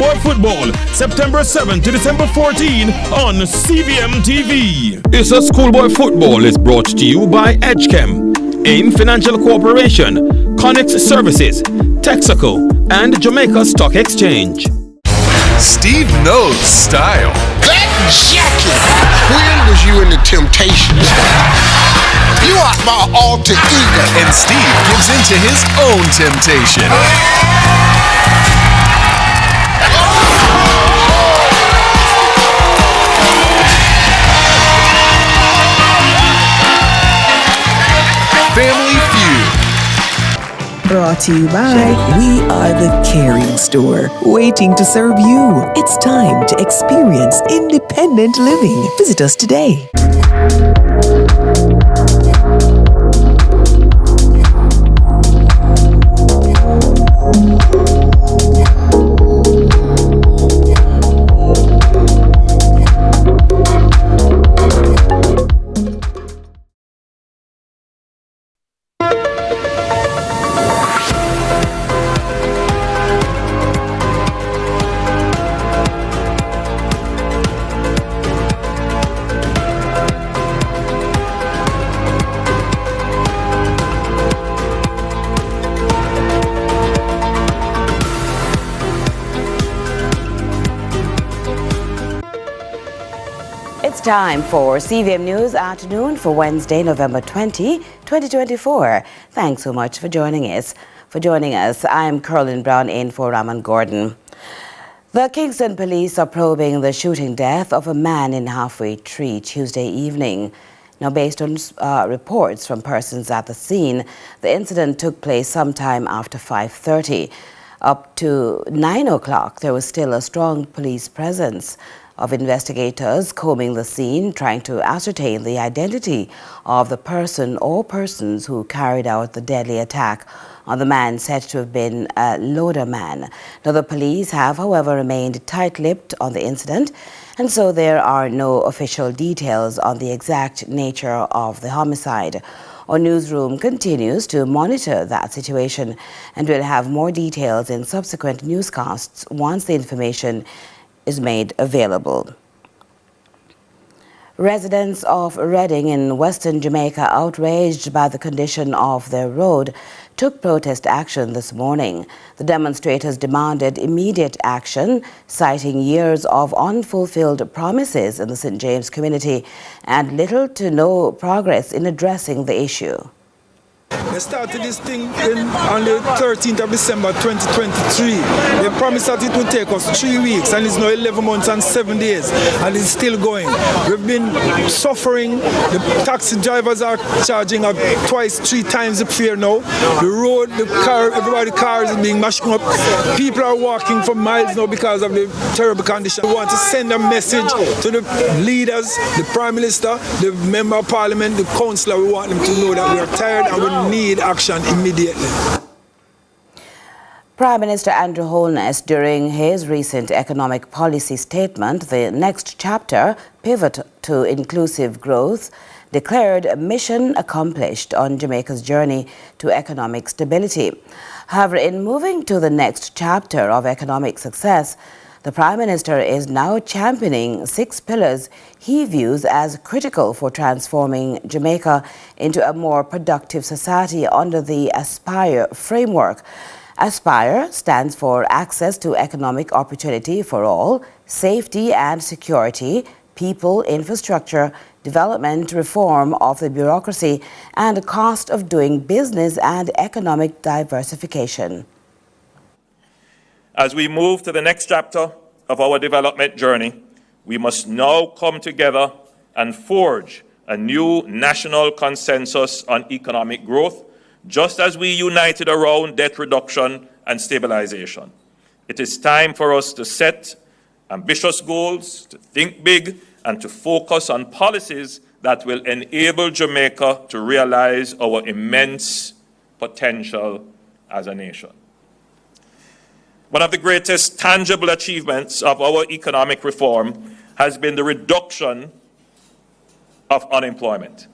Schoolboy Football, September 7 to December 14 on CVM TV. It's a Schoolboy Football is brought to you by EdgeChem, AIM Financial Corporation, Connex Services, Texaco, and Jamaica Stock Exchange. Steve knows style. That jacket! When was you in the Temptations? You are my alter ego. And Steve gives in to his own temptation. Family Feud. Brought to you by We Are the Caring Store, waiting to serve you. It's time to experience independent living. Visit us today. It's time for CVM News Afternoon for Wednesday, November 20, 2024. Thanks so much for joining us. I'm Carolyn Brown in for Raman Gordon. The Kingston police are probing the shooting death of a man in Halfway Tree Tuesday evening. Now, based on reports from persons at the scene, the incident took place sometime after 5:30. Up to 9 o'clock, there was still a strong police presence of investigators combing the scene, trying to ascertain the identity of the person or persons who carried out the deadly attack on the man said to have been a loader man. Now, the police have, however, remained tight-lipped on the incident, and so there are no official details on the exact nature of the homicide. Our newsroom continues to monitor that situation, and we'll have more details in subsequent newscasts once the information is made available. Residents of Redding in Western Jamaica, outraged by the condition of their road, took protest action this morning. The demonstrators demanded immediate action, citing years of unfulfilled promises in the St. James community and little to no progress in addressing the issue. They started this thing on the 13th of December 2023. They promised that it would take us 3 weeks, and it's now 11 months and 7 days, and it's still going. We've been suffering. The taxi drivers are charging up twice, 3 times the fare now. The road, the car, everybody's cars are being mashed up. People are walking for miles now because of the terrible condition. We want to send a message to the leaders, the Prime Minister, the Member of Parliament, the Councillor. We want them to know that we are tired and we need action immediately. Prime Minister Andrew Holness, during his recent economic policy statement, the next chapter, Pivot to Inclusive Growth, declared mission accomplished on Jamaica's journey to economic stability. However, in moving to the next chapter of economic success, the Prime Minister is now championing 6 pillars he views as critical for transforming Jamaica into a more productive society under the Aspire framework. Aspire stands for Access to Economic Opportunity for All, Safety and Security, People, Infrastructure, Development, Reform of the Bureaucracy, and Cost of Doing Business and Economic Diversification. As we move to the next chapter of our development journey, we must now come together and forge a new national consensus on economic growth, just as we united around debt reduction and stabilization. It is time for us to set ambitious goals, to think big, and to focus on policies that will enable Jamaica to realize our immense potential as a nation. One of the greatest tangible achievements of our economic reform has been the reduction of unemployment.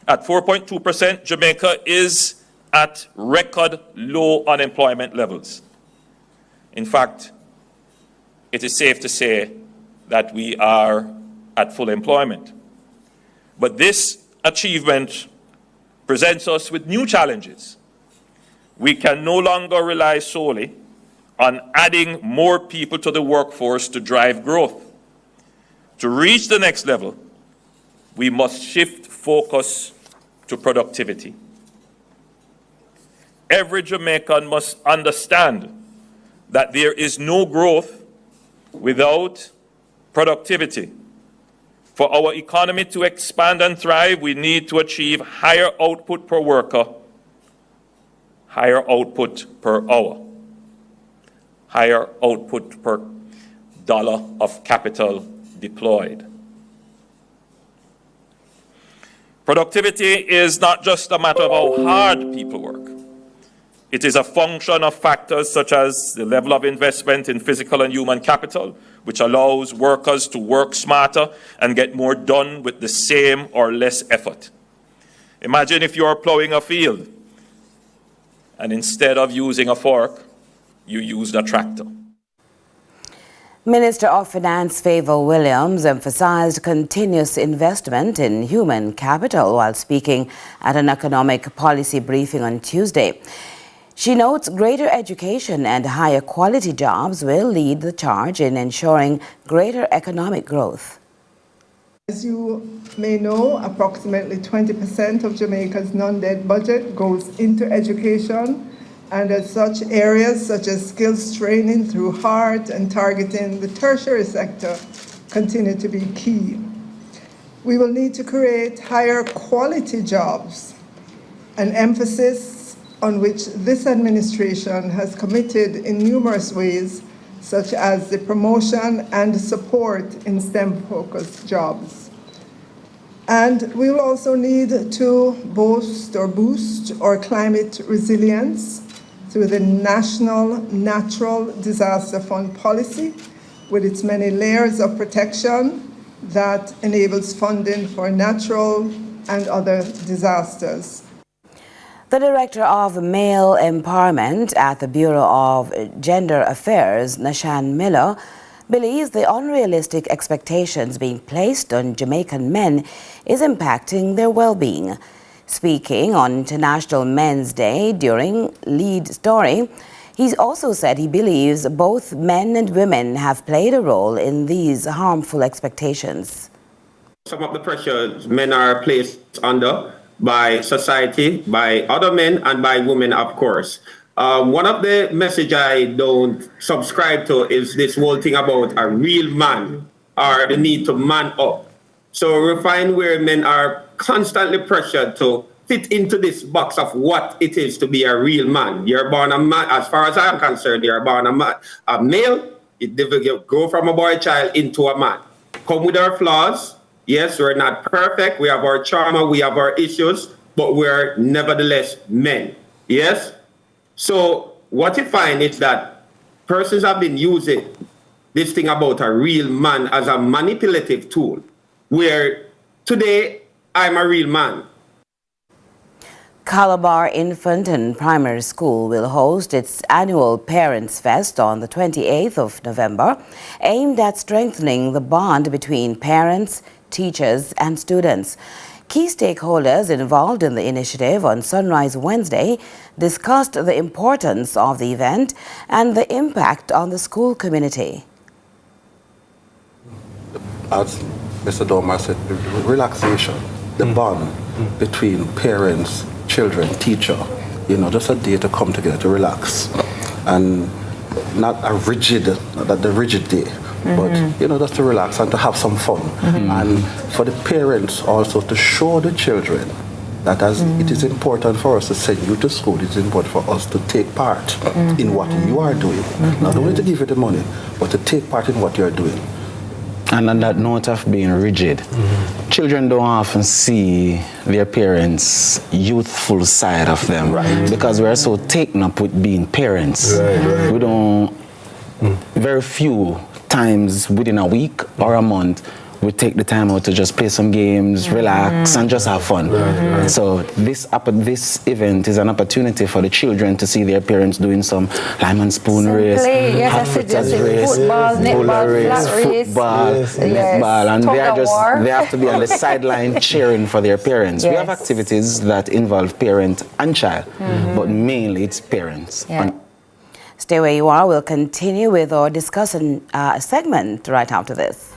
At 4.2%, Jamaica is at record low unemployment levels. In fact, it is safe to say that we are at full employment. But this achievement presents us with new challenges. We can no longer rely solely on adding more people to the workforce to drive growth. To reach the next level, we must shift focus to productivity. Every Jamaican must understand that there is no growth without productivity. For our economy to expand and thrive, we need to achieve higher output per worker, higher output per hour, higher output per dollar of capital deployed. Productivity is not just a matter of how hard people work. It is a function of factors such as the level of investment in physical and human capital, which allows workers to work smarter and get more done with the same or less effort. Imagine if you are plowing a field and instead of using a fork, you used a tractor. Minister of Finance Favour Williams emphasized continuous investment in human capital while speaking at an economic policy briefing on Tuesday. She notes greater education and higher quality jobs will lead the charge in ensuring greater economic growth. As you may know, approximately 20% of Jamaica's non-debt budget goes into education, and as such, areas such as skills training through HEART and targeting the tertiary sector continue to be key. We will need to create higher quality jobs, an emphasis on which this administration has committed in numerous ways, such as the promotion and support in STEM-focused jobs. And we will also need to boost our climate resilience through the National Natural Disaster Fund policy, with its many layers of protection that enables funding for natural and other disasters. The Director of Male Empowerment at the Bureau of Gender Affairs, Nashan Miller, believes the unrealistic expectations being placed on Jamaican men is impacting their well-being. Speaking on International Men's Day during Lead Story, he also said he believes both men and women have played a role in these harmful expectations. Some of the pressures men are placed under by society, by other men, and by women, of course. One of the message I don't subscribe to is this whole thing about a real man or the need to man up. So we find where men are constantly pressured to fit into this box of what it is to be a real man. You're born a man, as far as I'm concerned, you're born a male, you grow from a boy child into a man. Come with our flaws. Yes, we're not perfect. We have our trauma, we have our issues, but we're nevertheless men. Yes? So what you find is that persons have been using this thing about a real man as a manipulative tool, where today I'm a real man. Calabar Infant and Primary School will host its annual Parents Fest on the 28th of November, aimed at strengthening the bond between parents, teachers and students. Key stakeholders involved in the initiative on Sunrise Wednesday discussed the importance of the event and the impact on the school community. As Mr. Dormer said, the relaxation, the bond between parents, children, teacher, just a day to come together to relax, and not a rigid, not the rigid day, but just to relax and to have some fun, and for the parents also to show the children that as it is important for us to send you to school, it is important for us to take part in what you are doing, not only to give you the money, but to take part in what you are doing. And on that note of being rigid, children don't often see their parents' youthful side of them, because we're so taken up with being parents. We don't, very few times within a week or a month, we take the time out to just play some games, relax, and just have fun. So this event is an opportunity for the children to see their parents doing some lime and spoon race, hot fritters race, football, netball, netball, and they have to be on the sideline cheering for their parents. We have activities that involve parent and child, but mainly it's parents. Stay where you are. We'll continue with our discussion segment right after this.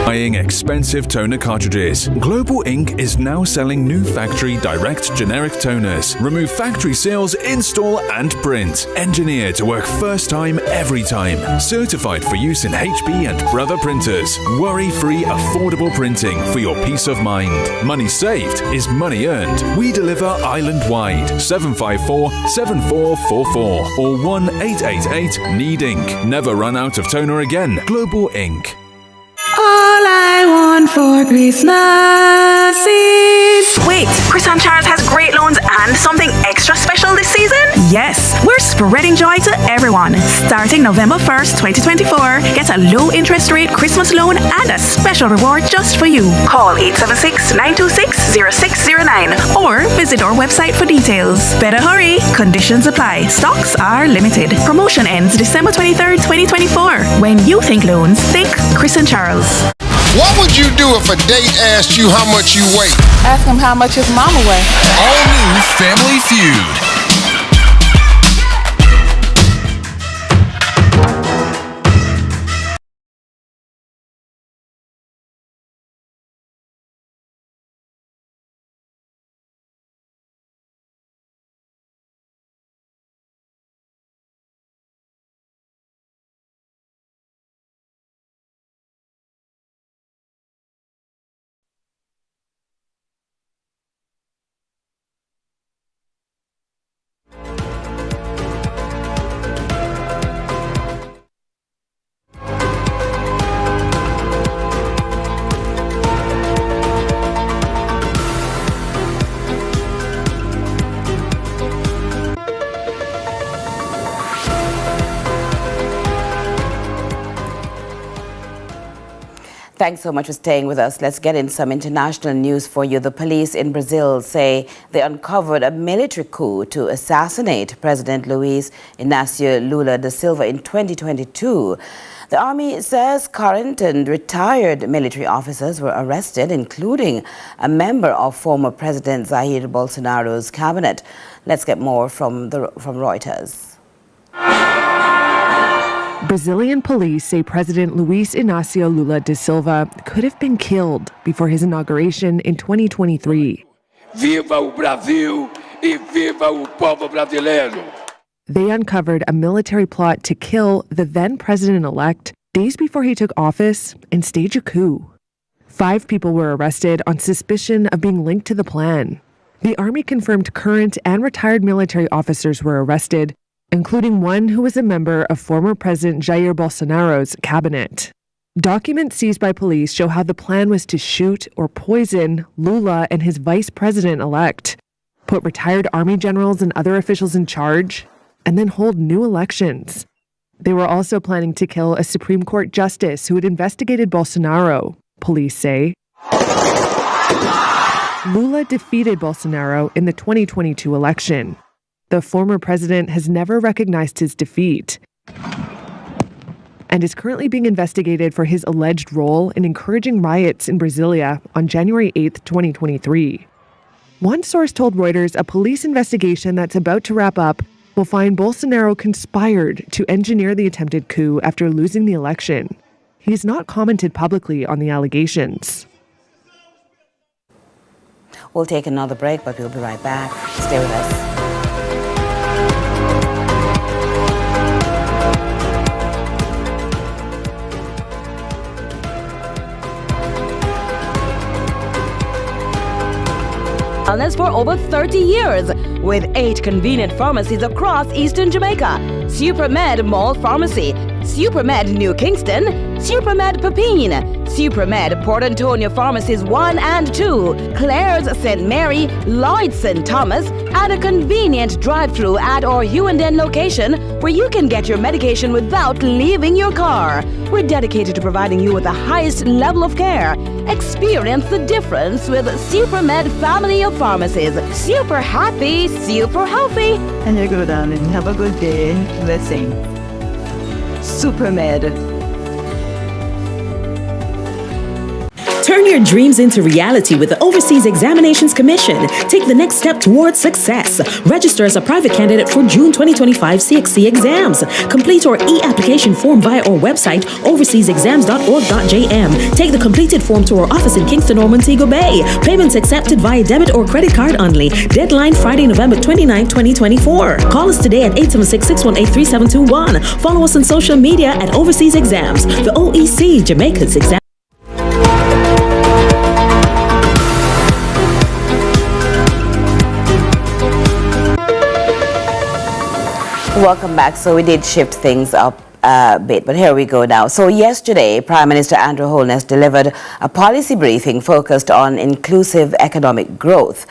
Buying expensive toner cartridges. Global Ink is now selling new factory direct generic toners. Remove factory seals, install and print. Engineered to work first time, every time. Certified for use in HP and Brother printers. Worry-free, affordable printing for your peace of mind. Money saved is money earned. We deliver island-wide. 754-7444 or 1-888-NEED Ink. Never run out of toner again. Global Ink. All I want for Christmas is... Wait, Chris and Charles has great loans and something extra special this season? Yes, we're spreading joy to everyone. Starting November 1st, 2024, get a low interest rate Christmas loan and a special reward just for you. Call 876-926-0609 or visit our website for details. Better hurry, conditions apply. Stocks are limited. Promotion ends December 23rd, 2024. When you think loans, think Chris and Charles. What would you do if a date asked you how much you weigh? Ask him how much his mama weigh. All new Family Feud. Thanks so much for staying with us. Let's get in some international news for you. The police in Brazil say they uncovered a military coup to assassinate President Luiz Inácio Lula da Silva in 2022. The army says current and retired military officers were arrested, including a member of former President Jair Bolsonaro's cabinet. Let's get more from Reuters. Brazilian police say President Luiz Inácio Lula da Silva could have been killed before his inauguration in 2023. Viva o Brasil e viva o povo brasileiro! They uncovered a military plot to kill the then president-elect days before he took office and stage a coup. 5 people were arrested on suspicion of being linked to the plan. The army confirmed current and retired military officers were arrested, including one who was a member of former President Jair Bolsonaro's cabinet. Documents seized by police show how the plan was to shoot or poison Lula and his vice president-elect, put retired army generals and other officials in charge, and then hold new elections. They were also planning to kill a Supreme Court justice who had investigated Bolsonaro, police say. Lula defeated Bolsonaro in the 2022 election. The former president has never recognized his defeat and is currently being investigated for his alleged role in encouraging riots in Brasilia on January 8, 2023. One source told Reuters a police investigation that's about to wrap up will find Bolsonaro conspired to engineer the attempted coup after losing the election. He's not commented publicly on the allegations. We'll take another break, but we'll be right back. Stay with us. Wellness for over 30 years with 8 convenient pharmacies across eastern Jamaica. Supermed Mall Pharmacy, Supermed New Kingston, Supermed Pepin, Supermed Port Antonio Pharmacies 1 and 2, Claire's St. Mary, Lloyd's St. Thomas, and a convenient drive-through at our Hughenden location where you can get your medication without leaving your car. We're dedicated to providing you with the highest level of care. Experience the difference with Supermed family of pharmacies. Super happy, super healthy. And you go down and have a good day. Blessing. Supermed. Turn your dreams into reality with the Overseas Examinations Commission. Take the next step towards success. Register as a private candidate for June 2025 CXC exams. Complete our e-application form via our website, overseasexams.org.jm. Take the completed form to our office in Kingston or Montego Bay. Payments accepted via debit or credit card only. Deadline Friday, November 29, 2024. Call us today at 876-618-3721. Follow us on social media at Overseas Exams. The OEC, Jamaica's exam. Welcome back. So we did shift things up a bit, but here we go now. So yesterday, Prime Minister Andrew Holness delivered a policy briefing focused on inclusive economic growth.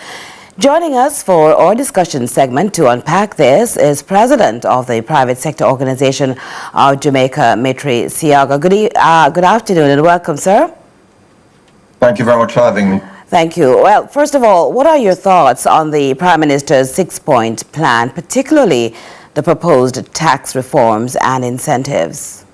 Joining us for our discussion segment to unpack this is President of the Private Sector Organization of Jamaica, Mitri Siaga. Good afternoon and welcome, sir. Thank you very much for having me. Thank you. Well, first of all, what are your thoughts on the Prime Minister's 6-point plan, particularly the proposed tax reforms and incentives?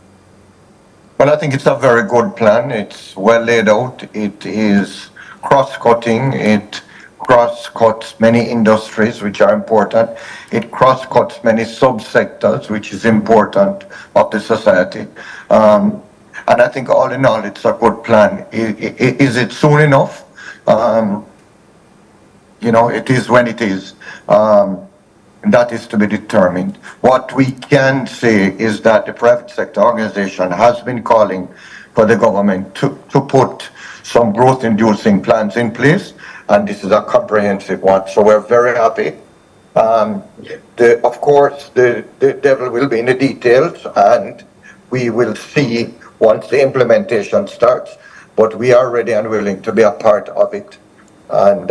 Well, I think it's a very good plan. It's well laid out. It is cross-cutting. It cross-cuts many industries, which are important. It cross-cuts many subsectors, which is important of the society. And I think all in all, it's a good plan. Is it soon enough? It is when it is. That is to be determined. What we can say is that the private sector organization has been calling for the government to put some growth-inducing plans in place, and this is a comprehensive one. So we're very happy. Of course, the devil will be in the details, and we will see once the implementation starts. But we are ready and willing to be a part of it, and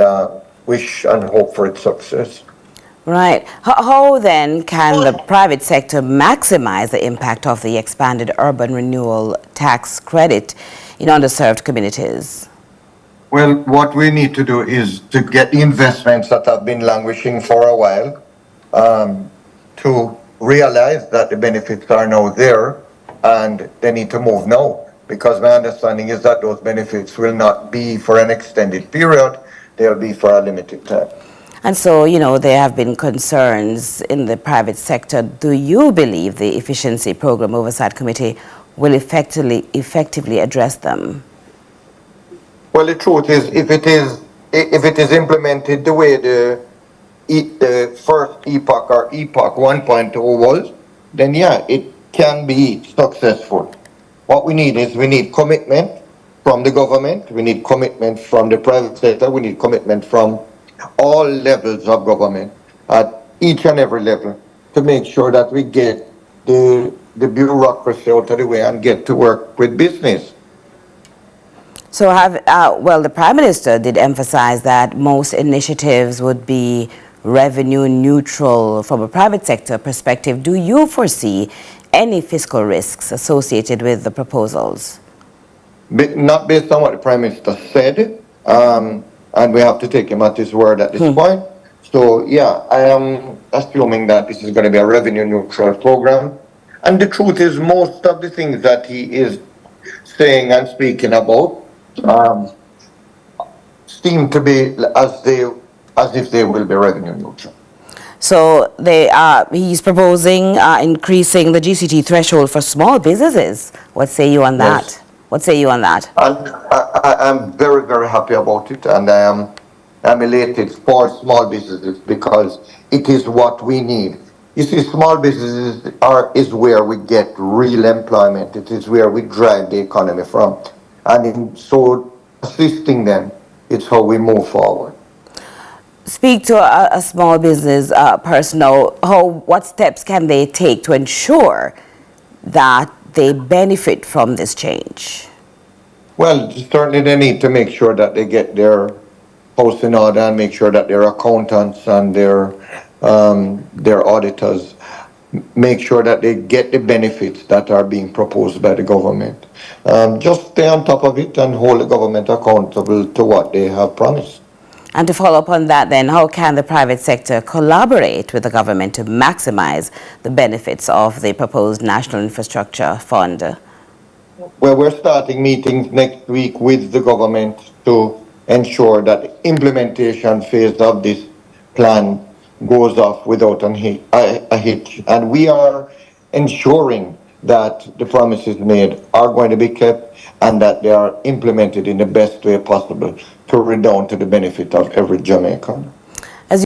wish and hope for its success. Right. How then can the private sector maximize the impact of the expanded urban renewal tax credit in underserved communities? Well, what we need to do is to get the investments that have been languishing for a while, to realize that the benefits are now there and they need to move now. Because my understanding is that those benefits will not be for an extended period, they'll be for a limited time. And so, there have been concerns in the private sector. Do you believe the Efficiency Program Oversight Committee will effectively address them? Well, the truth is, if it is implemented the way the first EPOC or EPOC 1.0 was, then yeah, it can be successful. What we need is commitment from the government, we need commitment from the private sector, we need commitment from all levels of government at each and every level to make sure that we get the bureaucracy out of the way and get to work with business. So the Prime Minister did emphasize that most initiatives would be revenue neutral from a private sector perspective. Do you foresee any fiscal risks associated with the proposals? Not based on what the Prime Minister said, and we have to take him at his word at this point. So yeah, I am assuming that this is going to be a revenue neutral program. And the truth is, most of the things that he is saying and speaking about seem to be as if they will be revenue neutral. So he's proposing increasing the GCT threshold for small businesses. What say you on that? Yes. What say you on that? I'm very, very happy about it, and I'm elated for small businesses because it is what we need. You see, small businesses is where we get real employment. It is where we drive the economy from. And in so assisting them, it's how we move forward. Speak to a small business person now. What steps can they take to ensure that they benefit from this change? Well, certainly they need to make sure that they get their house in order and make sure that their accountants and their auditors make sure that they get the benefits that are being proposed by the government. Just stay on top of it and hold the government accountable to what they have promised. And to follow up on that then, how can the private sector collaborate with the government to maximize the benefits of the proposed National Infrastructure Fund? Well, we're starting meetings next week with the government to ensure that the implementation phase of this plan goes off without a hitch. And we are ensuring that the promises made are going to be kept and that they are implemented in the best way possible to redound to the benefit of every Jamaican.